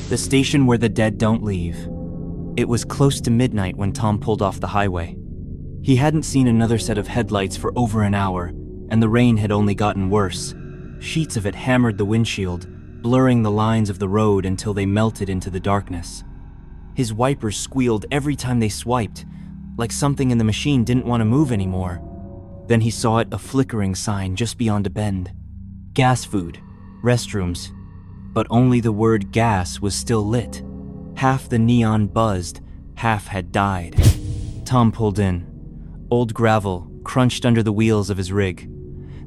The station where the dead don't leave. It was close to midnight when Tom pulled off the highway. He hadn't seen another set of headlights for over an hour, and the rain had only gotten worse. Sheets of it hammered the windshield, blurring the lines of the road until they melted into the darkness. His wipers squealed every time they swiped, like something in the machine didn't want to move anymore. Then he saw it, a flickering sign just beyond a bend. Gas food, restrooms, but only the word gas was still lit. Half the neon buzzed, half had died. Tom pulled in. Old gravel crunched under the wheels of his rig.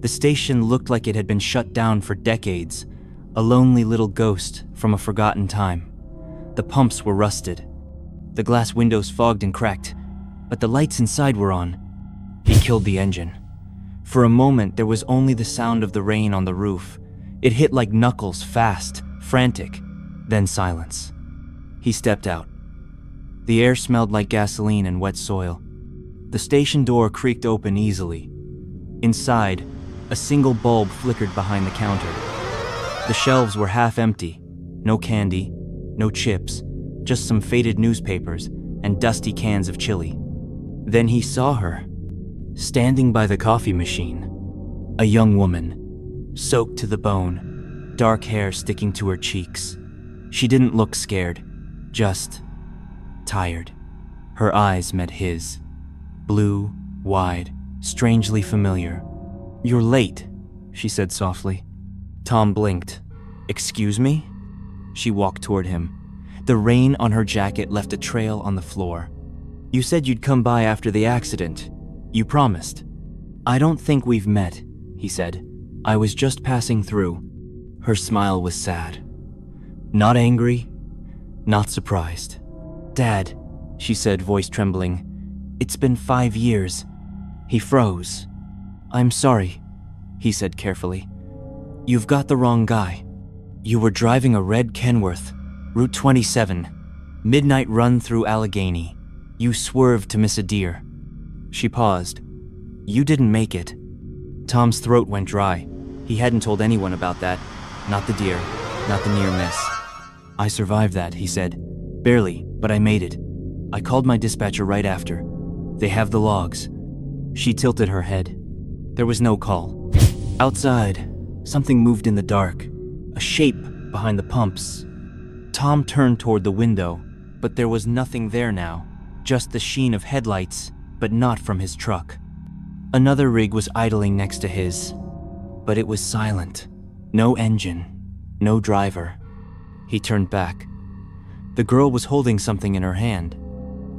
The station looked like it had been shut down for decades, a lonely little ghost from a forgotten time. The pumps were rusted. The glass windows fogged and cracked, but the lights inside were on. He killed the engine. For a moment, there was only the sound of the rain on the roof. It hit like knuckles, fast, frantic, then silence. He stepped out. The air smelled like gasoline and wet soil. The station door creaked open easily. Inside, a single bulb flickered behind the counter. The shelves were half empty. No candy, no chips, just some faded newspapers and dusty cans of chili. Then he saw her, standing by the coffee machine. A young woman, soaked to the bone, dark hair sticking to her cheeks. She didn't look scared, just tired. Her eyes met his. Blue, wide, strangely familiar. "You're late," she said softly. Tom blinked. "Excuse me?" She walked toward him. The rain on her jacket left a trail on the floor. "You said you'd come by after the accident. You promised." "I don't think we've met," he said. "I was just passing through." Her smile was sad. Not angry, not surprised. "Dad," she said, voice trembling. "It's been 5 years." He froze. "I'm sorry," he said carefully. "You've got the wrong guy. You were driving a red Kenworth, Route 27, midnight run through Allegheny. You swerved to miss a deer." She paused. "You didn't make it." Tom's throat went dry. He hadn't told anyone about that. Not the deer, not the near miss. "I survived that," he said. "Barely, but I made it. I called my dispatcher right after. They have the logs." She tilted her head. There was no call. Outside, something moved in the dark, a shape behind the pumps. Tom turned toward the window, but there was nothing there now, just the sheen of headlights, but not from his truck. Another rig was idling next to his, but it was silent. No engine, no driver. He turned back. The girl was holding something in her hand.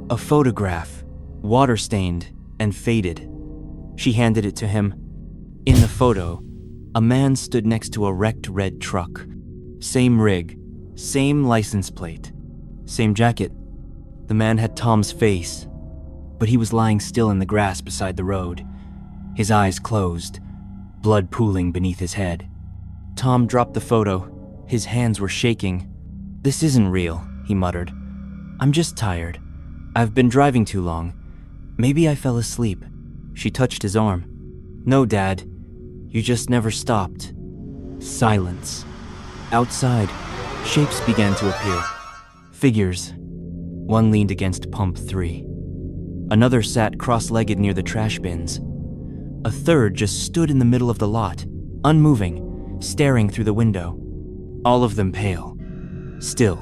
A photograph, water-stained and faded. She handed it to him. In the photo, a man stood next to a wrecked red truck. Same rig, same license plate, same jacket. The man had Tom's face, but he was lying still in the grass beside the road, his eyes closed, blood pooling beneath his head. Tom dropped the photo. His hands were shaking. "This isn't real," he muttered. "I'm just tired. I've been driving too long. Maybe I fell asleep." She touched his arm. "No, Dad. You just never stopped." Silence. Outside, shapes began to appear. Figures. One leaned against pump 3. Another sat cross-legged near the trash bins. A third just stood in the middle of the lot, unmoving, staring through the window. All of them pale, still,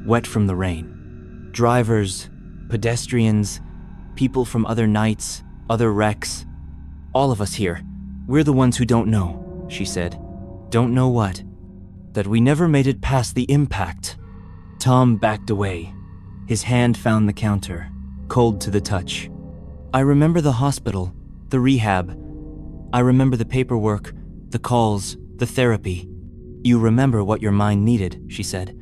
wet from the rain. Drivers, pedestrians, people from other nights, other wrecks. "All of us here, we're the ones who don't know," she said. "Don't know what?" "That we never made it past the impact." Tom backed away. His hand found the counter, cold to the touch. "I remember the hospital, the rehab. I remember the paperwork, the calls, the therapy." "You remember what your mind needed," she said.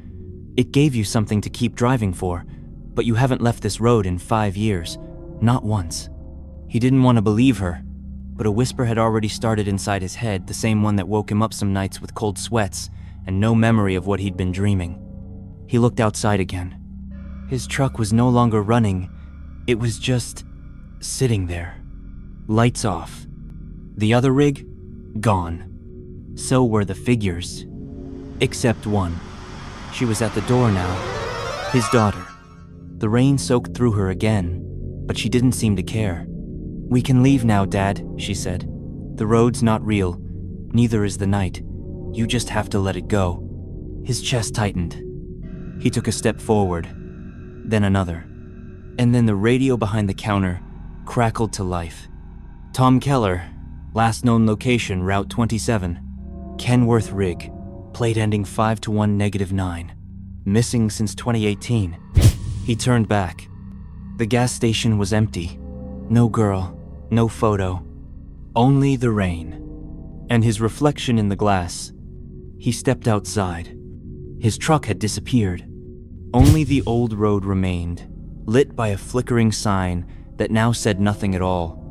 "It gave you something to keep driving for, but you haven't left this road in 5 years, not once." He didn't want to believe her, but a whisper had already started inside his head, the same one that woke him up some nights with cold sweats and no memory of what he'd been dreaming. He looked outside again. His truck was no longer running, it was just sitting there. Lights off. The other rig? Gone. So were the figures. Except one. She was at the door now. His daughter. The rain soaked through her again, but she didn't seem to care. "We can leave now, Dad," she said. "The road's not real. Neither is the night. You just have to let it go." His chest tightened. He took a step forward, then another. And then the radio behind the counter crackled to life. Tom Keller, last known location, Route 27. Kenworth rig, plate ending 5-1-9. Missing since 2018. He turned back. The gas station was empty. No girl, no photo. Only the rain. And his reflection in the glass. He stepped outside. His truck had disappeared. Only the old road remained, lit by a flickering sign that now said nothing at all.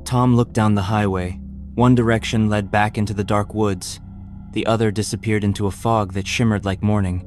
Tom looked down the highway. One direction led back into the dark woods. The other disappeared into a fog that shimmered like morning.